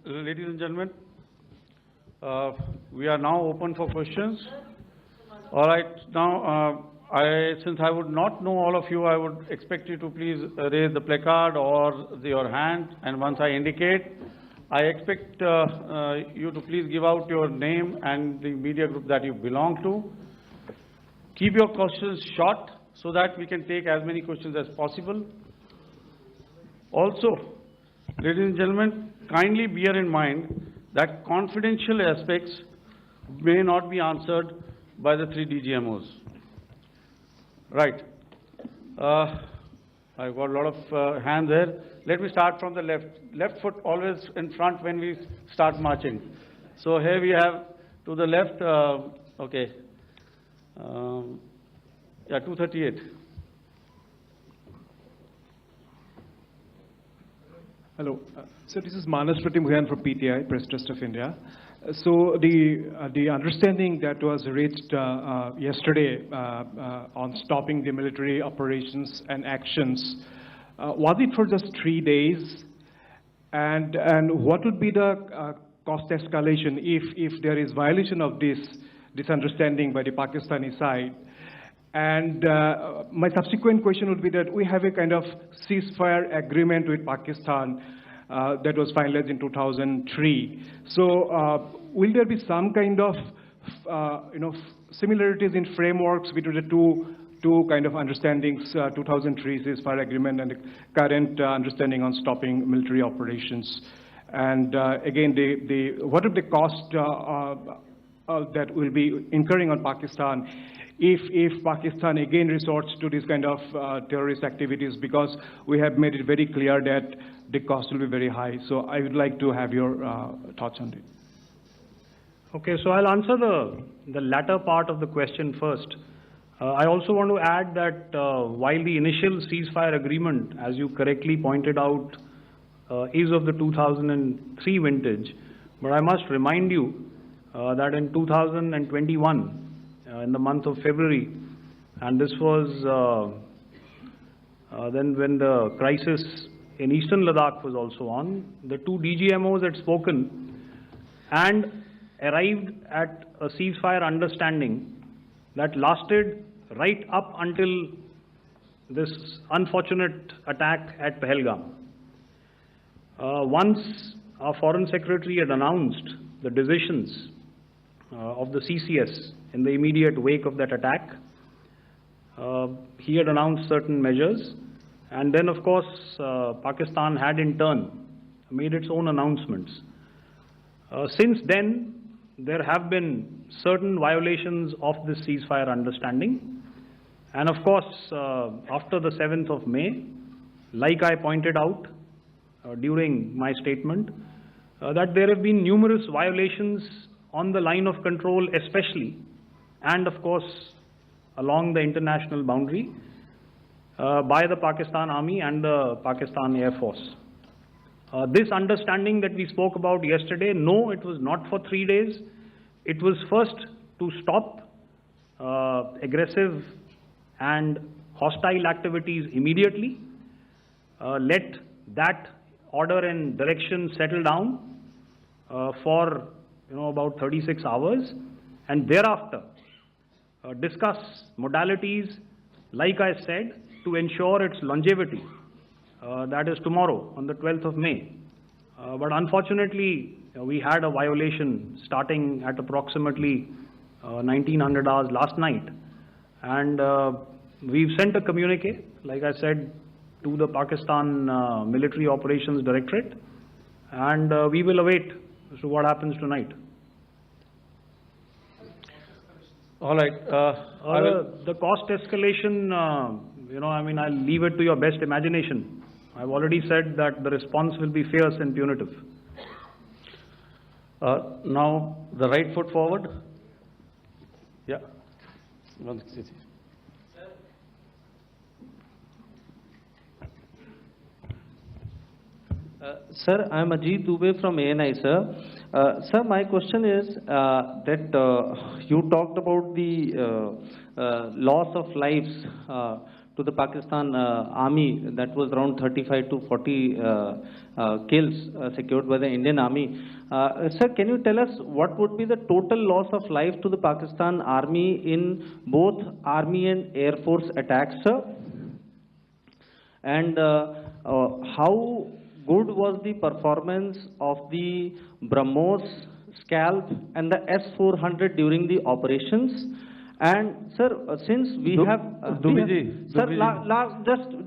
ladies and gentlemen, we are now open for questions. All right, now, since I would not know all of you, I would expect you to please raise the placard or your hand, and once I indicate, I expect you to please give out your name and the media group that you belong to. Keep your questions short so that we can take as many questions as possible. Also, ladies and gentlemen, kindly bear in mind that confidential aspects may not be answered by the 3 DGMOs. Right. I've got a lot of hands there. Let me start from the left. Left foot always in front when we start marching. So here we have to the left, okay. Yeah, 238. Hello. So this is Manas Pratimugyan from PTI, Press Trust of India. So the understanding that was reached yesterday on stopping the military operations and actions, was it for just 3 days? And what would be the cost escalation if there is violation of this understanding by the Pakistani side? And my subsequent question would be that we have a kind of ceasefire agreement with Pakistan that was finalized in 2003. So will there be some kind of similarities in frameworks between the two kind of understandings, 2003 ceasefire agreement and the current understanding on stopping military operations? And again, what are the cost that will be incurring on Pakistan if Pakistan again resorts to this kind of terrorist activities, because we have made it very clear that the cost will be very high. So I would like to have your thoughts on it. Okay, so I'll answer the latter part of the question first. I also want to add that while the initial ceasefire agreement, as you correctly pointed out, is of the 2003 vintage, but I must remind you that in 2021, in the month of February, and this was then when the crisis in eastern Ladakh was also on, the 2 DGMOs had spoken and arrived at a ceasefire understanding that lasted right up until this unfortunate attack at Pahalgam. Once our Foreign Secretary had announced the decisions of the CCS in the immediate wake of that attack, he had announced certain measures, and then of course Pakistan had in turn made its own announcements. Since then, there have been certain violations of this ceasefire understanding, and of course after the 7th of May, like I pointed out during my statement, that there have been numerous violations on the line of control especially, and of course along the international boundary by the Pakistan Army and the Pakistan Air Force. This understanding that we spoke about yesterday, no, it was not for 3 days. It was first to stop aggressive and hostile activities immediately, let that order and direction settle down for about 36 hours, and thereafter discuss modalities, like I said, to ensure its longevity. That is tomorrow, on the 12th of May. But unfortunately, we had a violation starting at approximately 1900 hours last night. And we've sent a communique, like I said, to the Pakistan Military Operations Directorate. And we will await as to what happens tonight. All right. The cost escalation, I'll leave it to your best imagination. I've already said that the response will be fierce and punitive. Now, the right foot forward. Yeah. Sir, I am Ajit Dubey from ANI, sir. Sir, my question is that you talked about the loss of lives to the Pakistan army. That was around 35 to 40 kills secured by the Indian army. Sir, can you tell us what would be the total loss of life to the Pakistan army in both army and air force attacks, sir? And how good was the performance of the BrahMos, Scalp and the S-400 during the operations? And sir, since we have sir,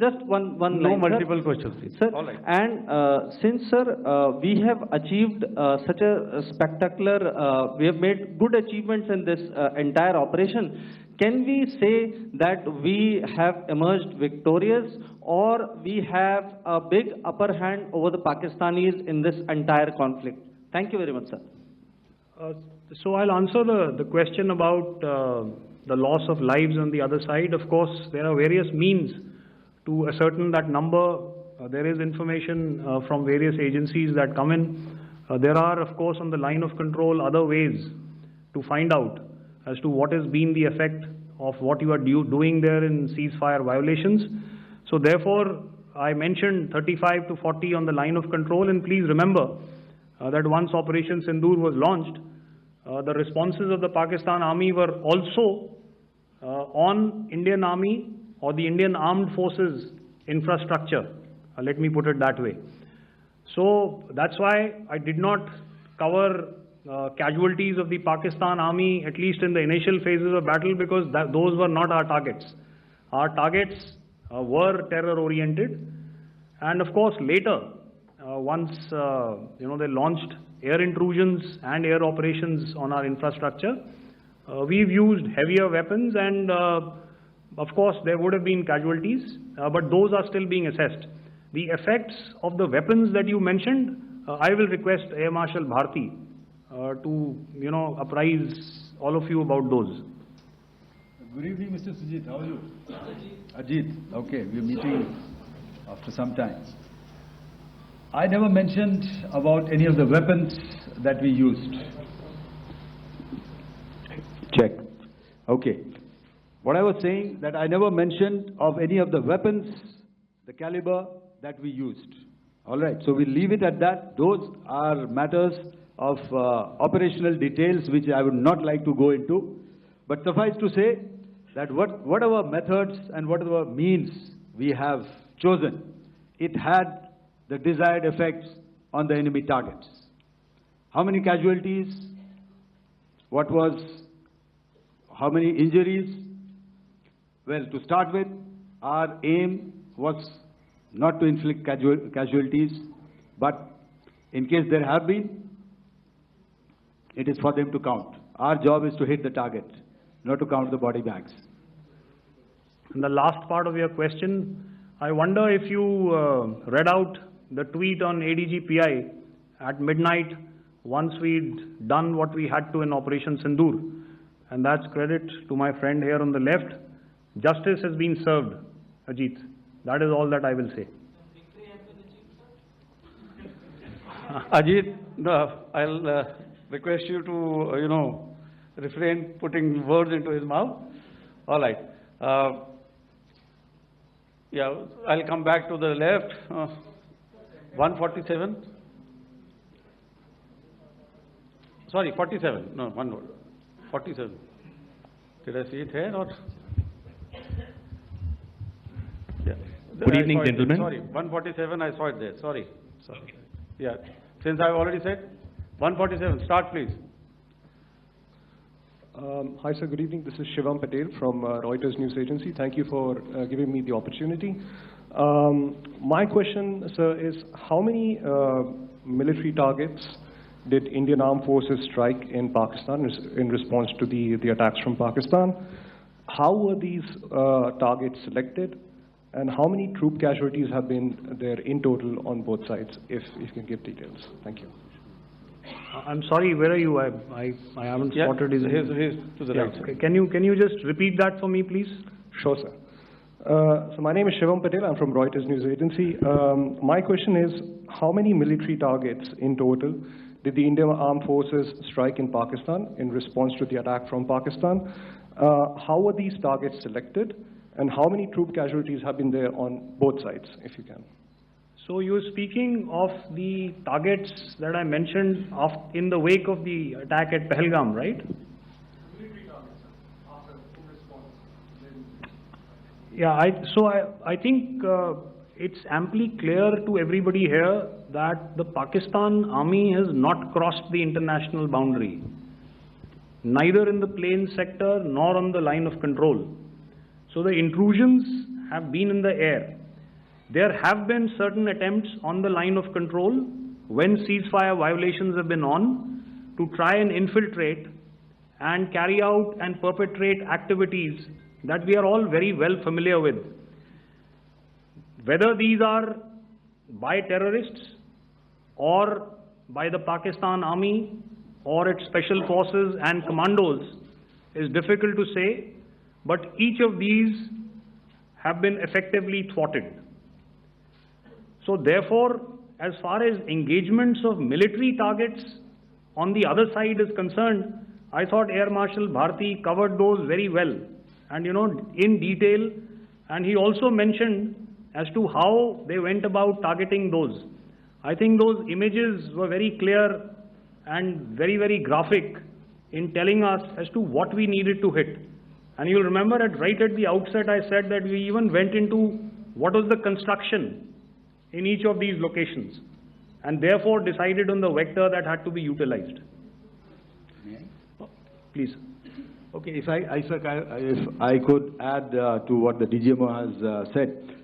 just one No line, multiple sir. questions, please. Sir, All right. and since sir, we have achieved such a spectacular, we have made good achievements in this entire operation. Can we say that we have emerged victorious, or we have a big upper hand over the Pakistanis in this entire conflict? Thank you very much, sir. So I'll answer the question about the loss of lives on the other side. Of course, there are various means to ascertain that number. There is information from various agencies that come in. There are, of course, on the line of control, other ways to find out as to what has been the effect of what you are doing there in ceasefire violations. So therefore, I mentioned 35 to 40 on the line of control, and please remember that once Operation Sindoor was launched, the responses of the Pakistan Army were also on Indian Army or the Indian Armed Forces infrastructure. Let me put it that way. So that's why I did not cover casualties of the Pakistan Army, at least in the initial phases of battle, because those were not our targets. Our targets were terror-oriented, and of course later, once they launched air intrusions and air operations on our infrastructure, we've used heavier weapons, and of course there would have been casualties, but those are still being assessed. The effects of the weapons that you mentioned, I will request Air Marshal Bharti to apprise all of you about those. Good evening, Mr. Sujit. How are you? Ajit. Okay, we're meeting after some time. I never mentioned about any of the weapons that we used. Check. Okay. What I was saying, that I never mentioned of any of the weapons, the caliber that we used. All right, so we'll leave it at that. Those are matters of operational details which I would not like to go into. But suffice to say that whatever methods and whatever means we have chosen, it had the desired effects on the enemy targets. How many casualties? How many injuries? Well, to start with, our aim was not to inflict casualties, but in case there have been, it is for them to count. Our job is to hit the target, not to count the body bags. And the last part of your question, I wonder if you read out the tweet on ADG PI at midnight once we'd done what we had to in Operation Sindoor. And that's credit to my friend here on the left. Justice has been served, Ajit. That is all that I will say. Ajit, I'll request you to, refrain putting words into his mouth. All right. Yeah, I'll come back to the left. 147. Sorry, 47. No, one word. 47. Did I see it here or? Yeah. Good evening, gentlemen. Sorry, 147. I saw it there. Sorry. Okay. Yeah. Since I've already said 147. Start, please. Hi, sir. Good evening. This is Shivam Patel from Reuters News Agency. Thank you for giving me the opportunity. My question, sir, is how many military targets did Indian Armed Forces strike in Pakistan in response to the attacks from Pakistan? How were these targets selected? And how many troop casualties have been there in total on both sides, if you can give details? Thank you. I'm sorry, where are you? I haven't spotted his... He's to the right. Okay. Can you just repeat that for me, please? Sure, sir. So my name is Shivam Patel. I'm from Reuters News Agency. My question is, how many military targets in total did the Indian Armed Forces strike in Pakistan in response to the attack from Pakistan? How were these targets selected? And how many troop casualties have been there on both sides, if you can? So you're speaking of the targets that I mentioned in the wake of the attack at Pahalgam, right? Yeah, I think it's amply clear to everybody here that the Pakistan army has not crossed the international boundary, neither in the plain sector nor on the line of control. So the intrusions have been in the air. There have been certain attempts on the line of control when ceasefire violations have been on to try and infiltrate and carry out and perpetrate activities that we are all very well familiar with. Whether these are by terrorists or by the Pakistan army or its special forces and commandos is difficult to say, but each of these have been effectively thwarted. So therefore, as far as engagements of military targets on the other side is concerned, I thought Air Marshal Bharti covered those very well and in detail, and he also mentioned as to how they went about targeting those. I think those images were very clear and very, very graphic in telling us as to what we needed to hit. And you'll remember right at the outset I said that we even went into what was the construction in each of these locations and therefore decided on the vector that had to be utilized. Please. Okay, if I could add to what the DGMO has said.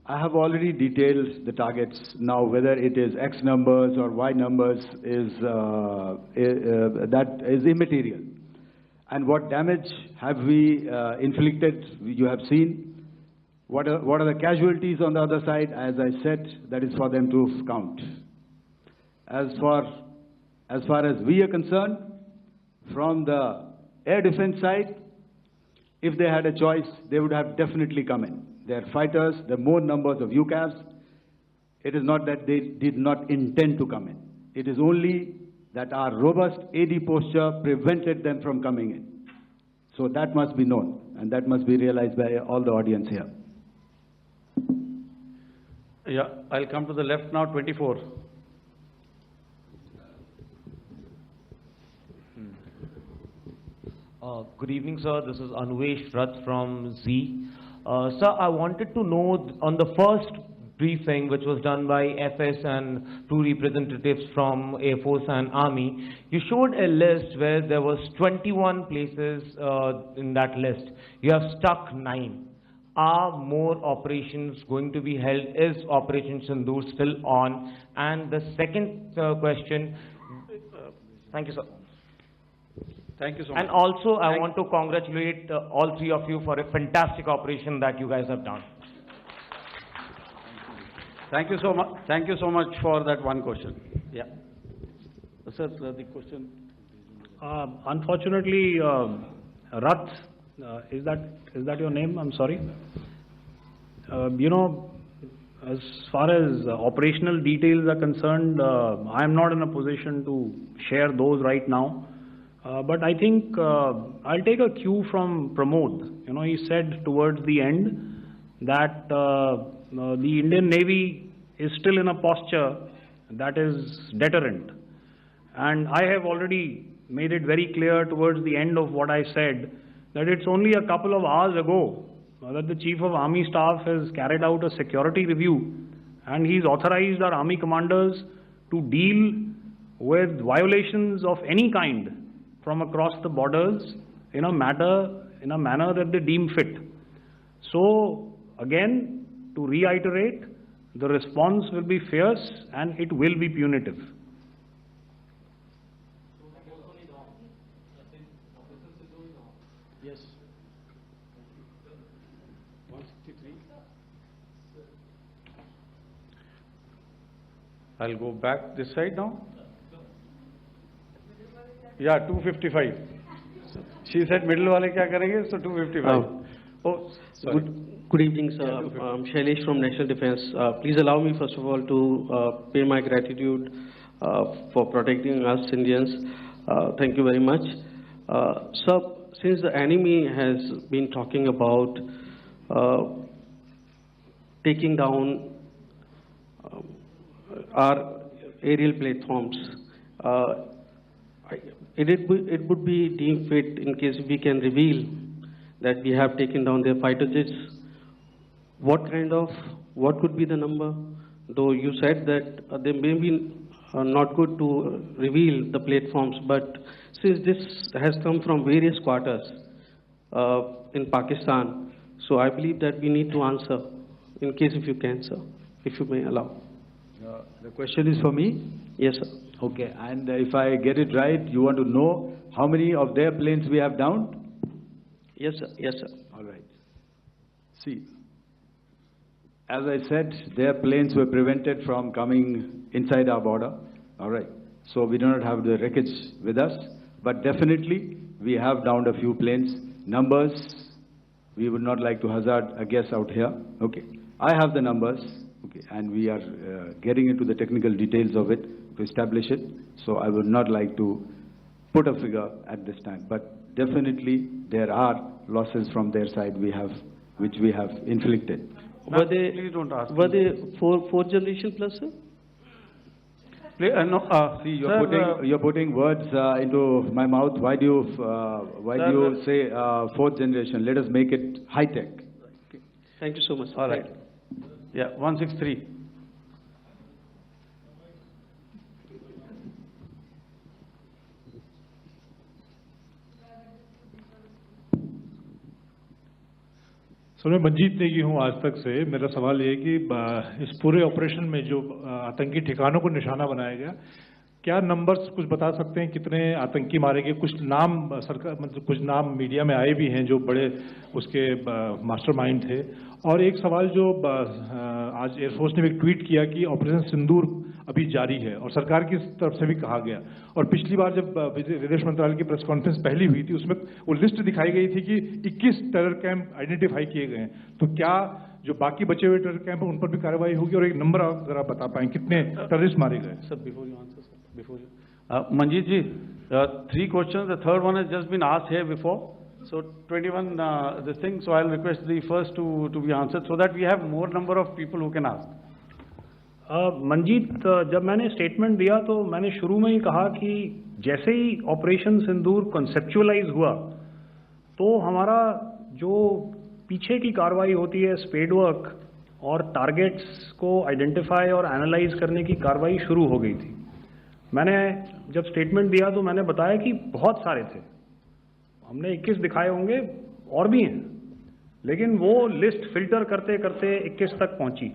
I have already detailed the targets. Now, whether it is X numbers or Y numbers that is immaterial. And what damage have we inflicted, you have seen. What are the casualties on the other side? As I said, that is for them to count. As far as we are concerned, from the air defense side, if they had a choice, they would have definitely come in. They are fighters, there are more numbers of UCAVs. It is not that they did not intend to come in. It is only that our robust AD posture prevented them from coming in. So that must be known, and that must be realized by all the audience here. Yeah, I'll come to the left now, 24. Good evening, sir. This is unveils from Z. Sir, I wanted to know on the first briefing, which was done by FS and two representatives from Air Force and Army, you showed a list where there was 21 places in that list. You have stuck 9. Are more operations going to be held? Is Operation Sindoor still on? And the second question, thank you, sir. Thank you so much. And also, I want to congratulate all three of you for a fantastic operation that you guys have done. Thank you so much. Thank you so much for that one question. Yeah. Sir, the question. Unfortunately, Rath, is that your name? I'm sorry. As far as operational details are concerned, I am not in a position to share those right now. But I think I'll take a cue from Pramod. He said towards the end that the Indian Navy is still in a posture that is deterrent. And I have already made it very clear towards the end of what I said that it's only a couple of hours ago that the Chief of Army Staff has carried out a security review and he's authorized our Army commanders to deal with violations of any kind from across the borders in a manner that they deem fit. So again, to reiterate, the response will be fierce and it will be punitive. Yes. 163. I'll go back this side now. Yeah, 255. She said middle wale kya karenge, so 255. Oh, sorry. Good evening, sir. I'm Shailesh from National Defense. Please allow me, first of all, to pay my gratitude for protecting us Indians. Thank you very much. Sir, since the enemy has been talking about taking down our aerial platforms. It would be deemed fit in case we can reveal that we have taken down their fighter jets. What could be the number? Though you said that they may be not good to reveal the platforms, but since this has come from various quarters in Pakistan, so I believe that we need to answer, in case if you can, sir, if you may allow. The question is for me? Yes, sir. Okay, and if I get it right, you want to know how many of their planes we have downed? Yes, sir. Yes, sir. All right. See, as I said, their planes were prevented from coming inside our border. All right. So we do not have the wreckage with us, but definitely we have downed a few planes. Numbers, we would not like to hazard a guess out here. Okay. I have the numbers. Okay. And we are getting into the technical details of it to establish it. So I would not like to put a figure at this time, but definitely there are losses from their side which we have inflicted. Were they, please don't ask were me. they fourth generation plus, sir? No, See, sir, you're putting words into my mouth. Why do you say fourth generation? Let us make it high tech. Thank you so much, sir. all right. Yeah, 163. Sir मैं मंजीत नेगी हूँ आज तक से। मेरा सवाल ये है कि इस पूरे ऑपरेशन में जो आतंकी ठिकानों को निशाना बनाया गया, क्या नंबर्स कुछ बता सकते हैं कितने आतंकी मारे गए? कुछ नाम सरकार मतलब कुछ नाम मीडिया में आए भी हैं जो बड़े उसके मास्टरमाइंड थे। और एक सवाल जो आज एयरफोर्स ने भी ट्वीट किया कि ऑपरेशन सिंदूर अभी जारी है और सरकार की तरफ से भी कहा गया। और पिछली बार जब विदेश मंत्रालय की प्रेस कॉन्फ्रेंस पहली हुई थी उसमें वो लिस्ट दिखाई गई थी कि 21 टेरर कैंप आइडेंटिफाई किए गए हैं। तो क्या जो बाकी बचे हुए टेरर कैंप उन पर भी कार्रवाई होगी? और एक नंबर अगर आप बता पाएं कितने टेररिस्ट मारे गए? Sir, before you answer, sir, before you. Manjeet ji, 3 questions. The third one has just been asked here before. So 21 this thing. So I'll request the first to be answered so that we have more number of people who can ask. Manjeet, जब मैंने statement दिया तो मैंने शुरू में ही कहा कि जैसे ही ऑपरेशन सिंदूर कॉन्सेप्चुअलाइज हुआ तो हमारा जो पीछे की कार्रवाई होती है स्पेड वर्क और टारगेट्स को आइडेंटिफाई और एनालाइज करने की कार्रवाई शुरू हो गई थी। मैंने जब स्टेटमेंट दिया तो मैंने बताया कि बहुत सारे थे, हमने 21 दिखाए होंगे और भी हैं, लेकिन वो लिस्ट फिल्टर करते करते 21 तक पहुंची।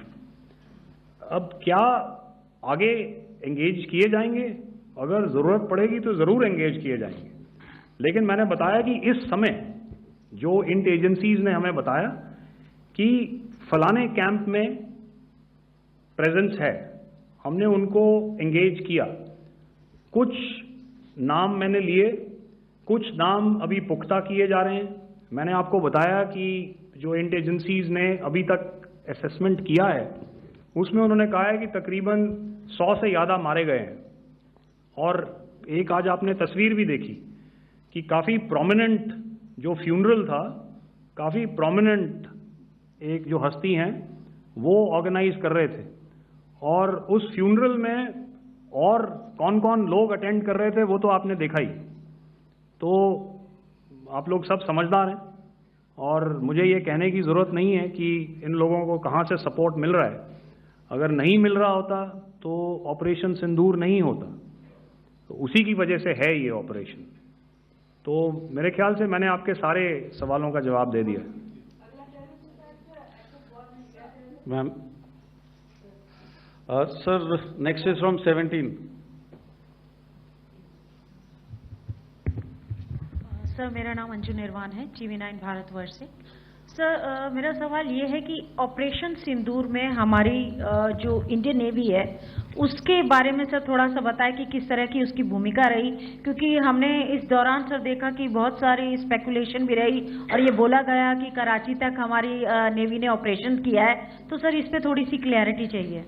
अब क्या आगे एंगेज किए जाएंगे? अगर ज़रूरत पड़ेगी तो ज़रूर एंगेज किए जाएंगे, लेकिन मैंने बताया कि इस समय जो इंट एजेंसीज ने हमें बताया कि फलाने कैंप में प्रेजेंस है, हमने उनको एंगेज किया। कुछ नाम मैंने लिए, कुछ नाम अभी पुख्ता किए जा रहे हैं। मैंने आपको बताया कि जो इंट एजेंसीज ने अभी तक असेसमेंट किया है उसमें उन्होंने कहा है कि तकरीबन 100 से ज़्यादा मारे गए हैं। और एक आज आपने तस्वीर भी देखी कि काफ़ी प्रोमिनेंट जो फ्यूनरल था, काफ़ी प्रोमिनेंट एक जो हस्ती हैं वो ऑर्गेनाइज कर रहे थे, और उस फ्यूनरल में और कौन कौन लोग अटेंड कर रहे थे वो तो आपने देखा ही। तो आप लोग सब समझदार हैं और मुझे ये कहने की ज़रूरत नहीं है कि इन लोगों को कहाँ से सपोर्ट मिल रहा है। अगर नहीं मिल रहा होता तो ऑपरेशन सिंदूर नहीं होता, तो उसी की वजह से है ये ऑपरेशन। तो मेरे ख्याल से मैंने आपके सारे सवालों का जवाब दे दिया। Ma'am. Sir, next is from 17. Sir मेरा नाम अंजू निर्वाण है, TV9 भारतवर्ष से। सर मेरा सवाल ये है कि ऑपरेशन सिंदूर में हमारी जो इंडियन नेवी है उसके बारे में सर थोड़ा सा बताएं कि किस तरह की उसकी भूमिका रही, क्योंकि हमने इस दौरान सर देखा कि बहुत सारी स्पेकुलेशन भी रही और ये बोला गया कि कराची तक हमारी नेवी ने ऑपरेशन किया है। तो सर इस पे थोड़ी सी क्लैरिटी चाहिए।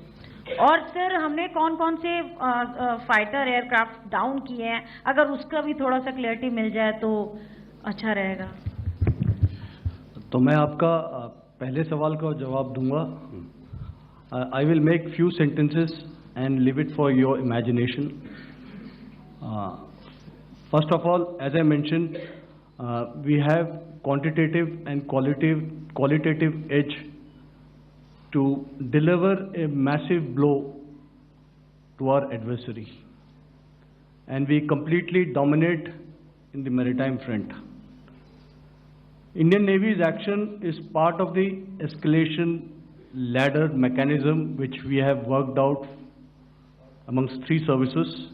और सर हमने कौन कौन से फाइटर एयरक्राफ्ट डाउन किए हैं, अगर उसका भी थोड़ा सा क्लैरिटी मिल जाए तो अच्छा रहेगा। तो मैं आपका पहले सवाल का जवाब दूंगा. I will make few sentences and leave it for your imagination. First of all, as I mentioned, we have quantitative and qualitative edge to deliver a massive blow to our adversary, and we completely dominate in the maritime front. Indian Navy's action is part of the escalation ladder mechanism which we have worked out amongst 3 services.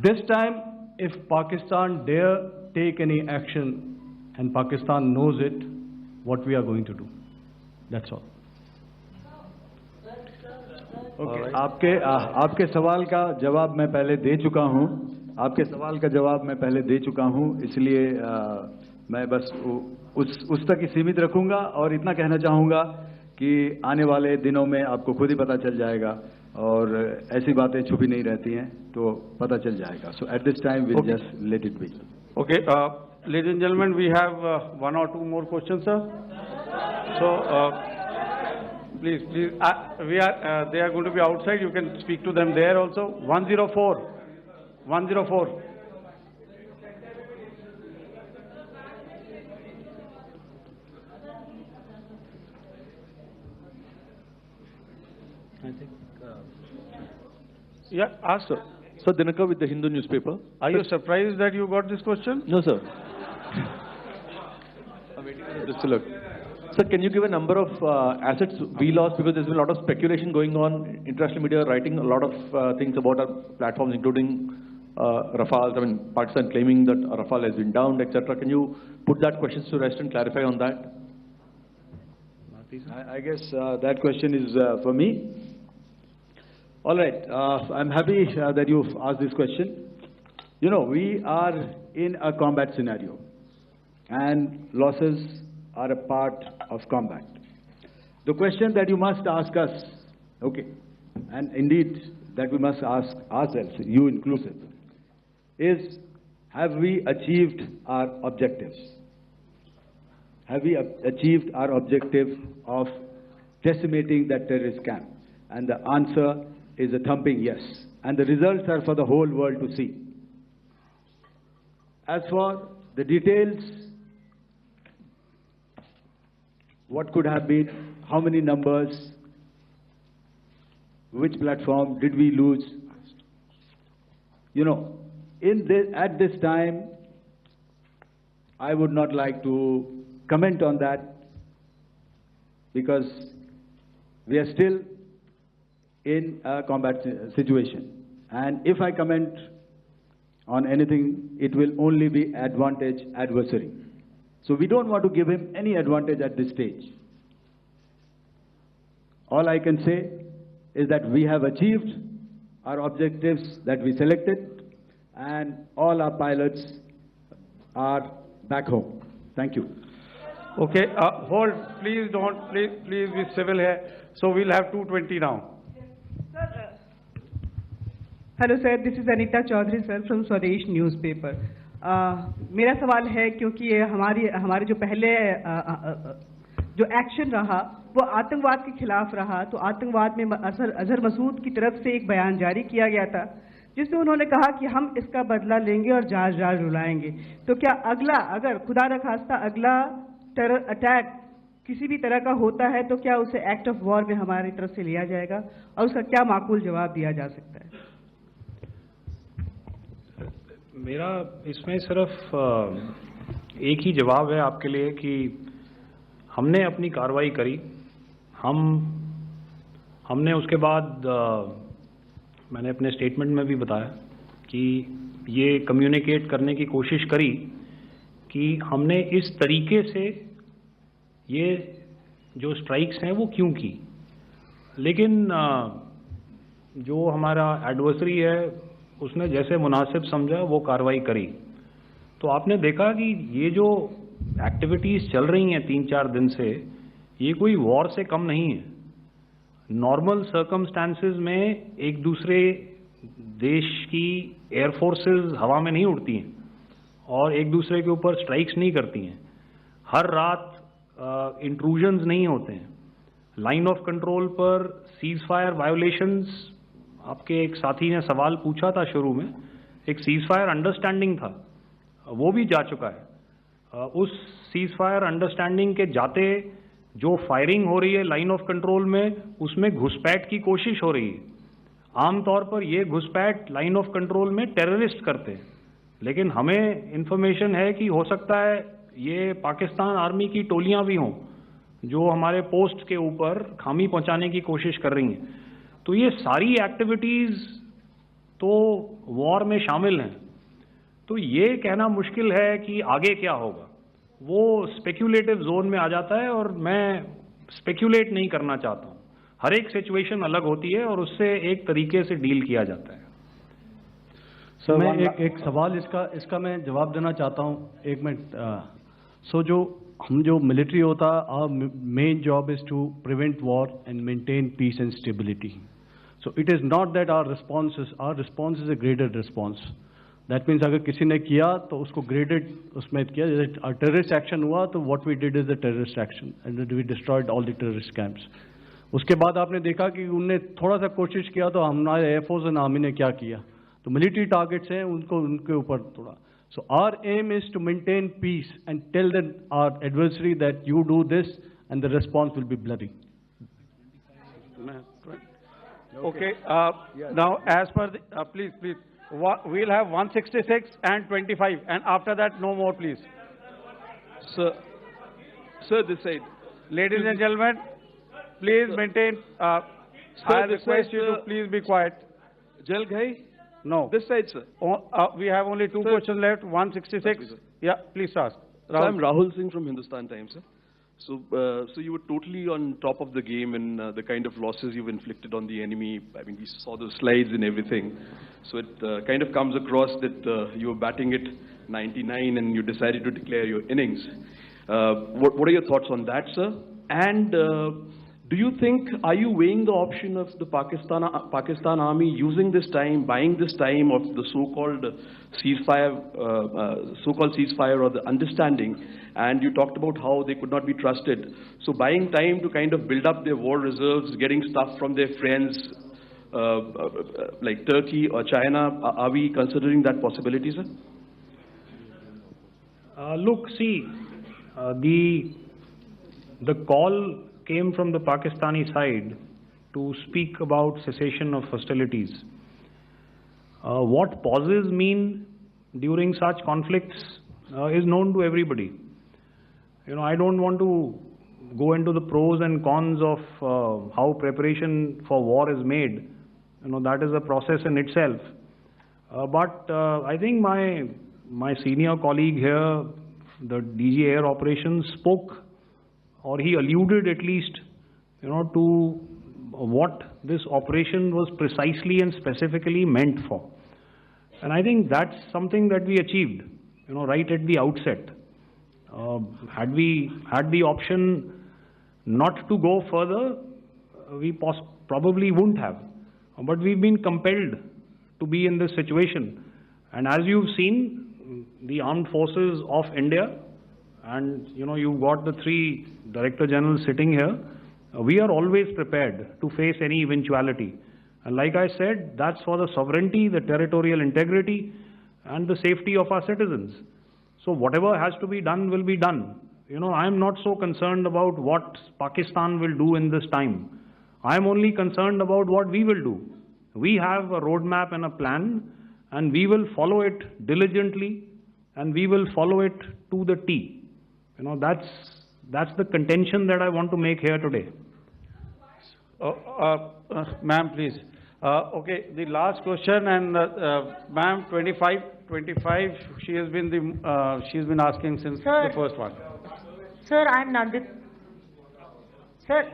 This time, if Pakistan dare take any action, and Pakistan knows it, what we are going to do. That's all. Okay. आपके सवाल का जवाब मैं पहले दे चुका हूं. आपके सवाल का जवाब मैं पहले दे चुका हूं, इसलिए मैं बस उस तक ही सीमित रखूंगा और इतना कहना चाहूंगा कि आने वाले दिनों में आपको खुद ही पता चल जाएगा और ऐसी बातें छुपी नहीं रहती हैं, तो पता चल जाएगा. So at this time we'll just let it be. Okay, ladies and gentlemen, we have 1 or 2 more questions, sir. So please, they are going to be outside. You can speak to them there also. 104. I think. Yeah, ask sir. Sir, Dinakar with the Hindu newspaper. Are you surprised that you got this question? No, sir. I'm waiting for this to look. Sir, can you give a number of assets we lost, because there's been a lot of speculation going on, international media writing a lot of things about our platforms, including Rafale. I mean, Pakistan claiming that Rafale has been downed, etc. Can you put that question to rest and clarify on that? I guess that question is for me. All right, I'm happy that you've asked this question. You know, we are in a combat scenario, and losses are a part of combat. The question that you must ask us, okay, and indeed that we must ask ourselves, you inclusive, is, have we achieved our objectives? Have we achieved our objective of decimating that terrorist camp? And the answer is a thumping yes. And the results are for the whole world to see. As for the details, what could have been, how many numbers, which platform did we lose? You know, at this time, I would not like to comment on that, because we are still in a combat situation. And if I comment on anything, it will only be advantage adversary. So we don't want to give him any advantage at this stage. All I can say is that we have achieved our objectives that we selected, and all our pilots are back home. Thank you. Okay, hold, please don't, please be civil here. So we'll have 220 now. Hello sir, this is Anita Chaudhary sir from Swadesh newspaper. मेरा सवाल है, क्योंकि ये हमारे जो पहले जो action रहा वो आतंकवाद के खिलाफ रहा, तो आतंकवाद में अजहर मसूद की तरफ से एक बयान जारी किया गया था जिसमें उन्होंने कहा कि हम इसका बदला लेंगे और जहाज जहाज रुलाएंगे. तो क्या अगला, अगर खुदा न खास्ता अगला टेरर अटैक किसी भी तरह का होता है, तो क्या उसे एक्ट ऑफ वॉर में हमारी तरफ से लिया जाएगा और उसका क्या माकूल जवाब दिया जा सकता है? मेरा इसमें सिर्फ एक ही जवाब है आपके लिए कि हमने अपनी कार्रवाई करी. हमने उसके बाद मैंने अपने स्टेटमेंट में भी बताया कि ये कम्युनिकेट करने की कोशिश करी कि हमने इस तरीके से ये जो स्ट्राइक्स हैं वो क्यों की. लेकिन जो हमारा एडवर्सरी है उसने जैसे मुनासिब समझा वो कार्रवाई करी. तो आपने देखा कि ये जो एक्टिविटीज़ चल रही हैं 3-4 दिन से, ये कोई वॉर से कम नहीं है. नॉर्मल सर्कमस्टांसेस में एक दूसरे देश की एयरफोर्सेस हवा में नहीं उड़ती हैं और एक दूसरे के ऊपर स्ट्राइक्स नहीं करती हैं. हर रात इंट्रूजन्स नहीं होते हैं। लाइन ऑफ कंट्रोल पर सीज फायर वायोलेशंस, आपके एक साथी ने सवाल पूछा था शुरू में, एक सीज फायर अंडरस्टैंडिंग था, वो भी जा चुका है। उस सीज फायर अंडरस्टैंडिंग के जाते जो फायरिंग हो रही है लाइन ऑफ कंट्रोल में, उसमें घुसपैठ की कोशिश हो रही है। आमतौर पर ये घुसपैठ लाइन ऑफ कंट्रोल में टेररिस्ट करते हैं, लेकिन हमें इंफॉर्मेशन है कि हो सकता है ये पाकिस्तान आर्मी की टोलियां भी हों जो हमारे पोस्ट के ऊपर खामी पहुंचाने की कोशिश कर रही हैं। तो ये सारी एक्टिविटीज तो वॉर में शामिल हैं। तो ये कहना मुश्किल है कि आगे क्या होगा, वो स्पेक्यूलेटिव जोन में आ जाता है और मैं स्पेक्यूलेट नहीं करना चाहता हूँ। हर एक सिचुएशन अलग होती है और उससे एक तरीके से डील किया जाता है। सर मैं एक सवाल इसका मैं जवाब देना चाहता हूँ, एक मिनट। सो जो मिलिट्री होता है, our main job is to prevent war and maintain peace and stability. So it is not that our response is a graded response. That means अगर किसी ने किया तो उसको ग्रेडेड उसमें किया, जैसे टेररिस्ट एक्शन हुआ तो what we did is the terrorist action and we destroyed all the terrorist camps. उसके बाद आपने देखा कि उनने थोड़ा सा कोशिश किया तो हमारे एयरफोर्स एंड आर्मी ने क्या किया, तो मिलिट्री टारगेट्स हैं उनके ऊपर थोड़ा। So our aim is to maintain peace and tell our adversary that you do this and the response will be bloody. Okay, now as per the, please, we'll have 166 and 25 and after that no more please. Sir, this side. Ladies and gentlemen, please maintain, I request you to please be quiet. Jal gaye? No. This side, sir. We have only two questions left, 166. Yeah, please ask. So I'm Rahul Singh from Hindustan Times, sir. So you were totally on top of the game in the kind of losses you've inflicted on the enemy. I mean, we saw the slides and everything. So it kind of comes across that you were batting it 99 and you decided to declare your innings. What are your thoughts on that, sir? And do you think, are you weighing the option of the Pakistan army using this time, buying this time of the so-called ceasefire or the understanding? And you talked about how they could not be trusted. So buying time to kind of build up their war reserves, getting stuff from their friends like Turkey or China, are we considering that possibility, sir? Look, see, the call came from the Pakistani side to speak about cessation of hostilities. What pauses mean during such conflicts is known to everybody. You know, I don't want to go into the pros and cons of how preparation for war is made. You know, that is a process in itself. But I think my senior colleague here, the DG Air Operations, spoke, or he alluded at least, you know, to what this operation was precisely and specifically meant for. And I think that's something that we achieved, you know, right at the outset. Had we had the option not to go further, we probably wouldn't have. But we've been compelled to be in this situation. And as you've seen, the armed forces of India, and you know, you've got the three Director Generals sitting here, we are always prepared to face any eventuality. And like I said, that's for the sovereignty, the territorial integrity, and the safety of our citizens. So whatever has to be done will be done. You know, I'm not so concerned about what Pakistan will do in this time. I'm only concerned about what we will do. We have a roadmap and a plan, and we will follow it diligently, and we will follow it to the T. You know, that's the contention that I want to make here today. Ma'am, please. Okay, the last question, and ma'am, 25, she has been asking since Sir. the first one. Sir, I'm Nandit. Sir,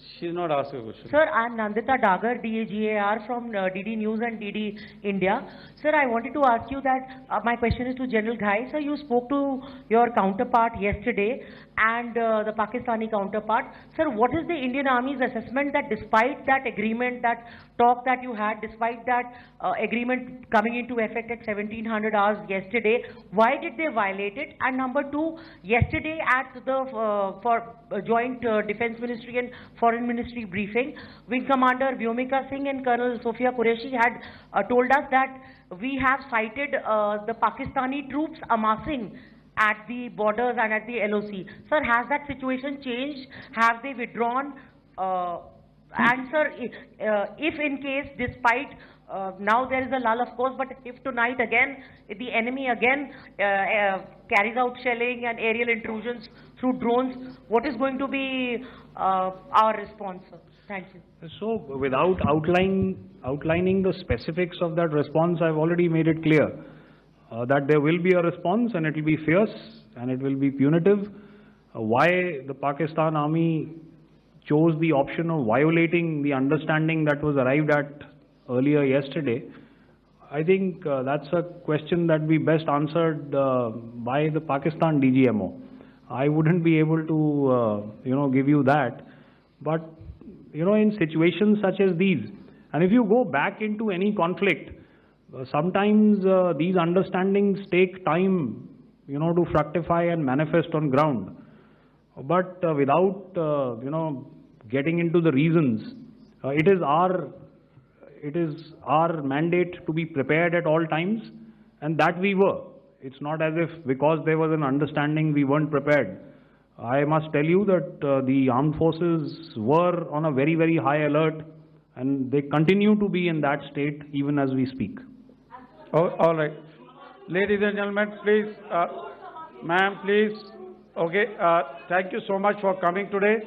She's not asking a question. Sir, I'm Nandita Dagar, DAGAR from DD News and DD India. Sir, I wanted to ask you that my question is to General Ghai. Sir, you spoke to your counterpart yesterday and the Pakistani counterpart. Sir, what is the Indian Army's assessment that despite that agreement, that talk that you had, despite that agreement coming into effect at 1700 hours yesterday, why did they violate it? And number two, yesterday at the Joint Defense Ministry and Foreign Ministry briefing, Wing Commander Vyomika Singh and Colonel Sophia Qureshi had told us that we have cited the Pakistani troops amassing at the borders and at the LOC. Sir, has that situation changed? Have they withdrawn? And sir, if in case, despite now there is a lull, of course, but if tonight again, if the enemy again carries out shelling and aerial intrusions through drones, what is going to be our response, sir? Thank you. So, without outlining the specifics of that response, I've already made it clear that there will be a response and it will be fierce and it will be punitive. Why the Pakistan Army chose the option of violating the understanding that was arrived at earlier yesterday, I think that's a question that we best answered by the Pakistan DGMO. I wouldn't be able to, give you that. But, in situations such as these, and if you go back into any conflict, sometimes these understandings take time, to fructify and manifest on ground. But without, getting into the reasons, it is our mandate to be prepared at all times, and that we were. It's not as if because there was an understanding we weren't prepared. I must tell you that the armed forces were on a very, very high alert, and they continue to be in that state even as we speak. Oh, all right. Ladies and gentlemen, please, ma'am, please. Okay, thank you so much for coming today.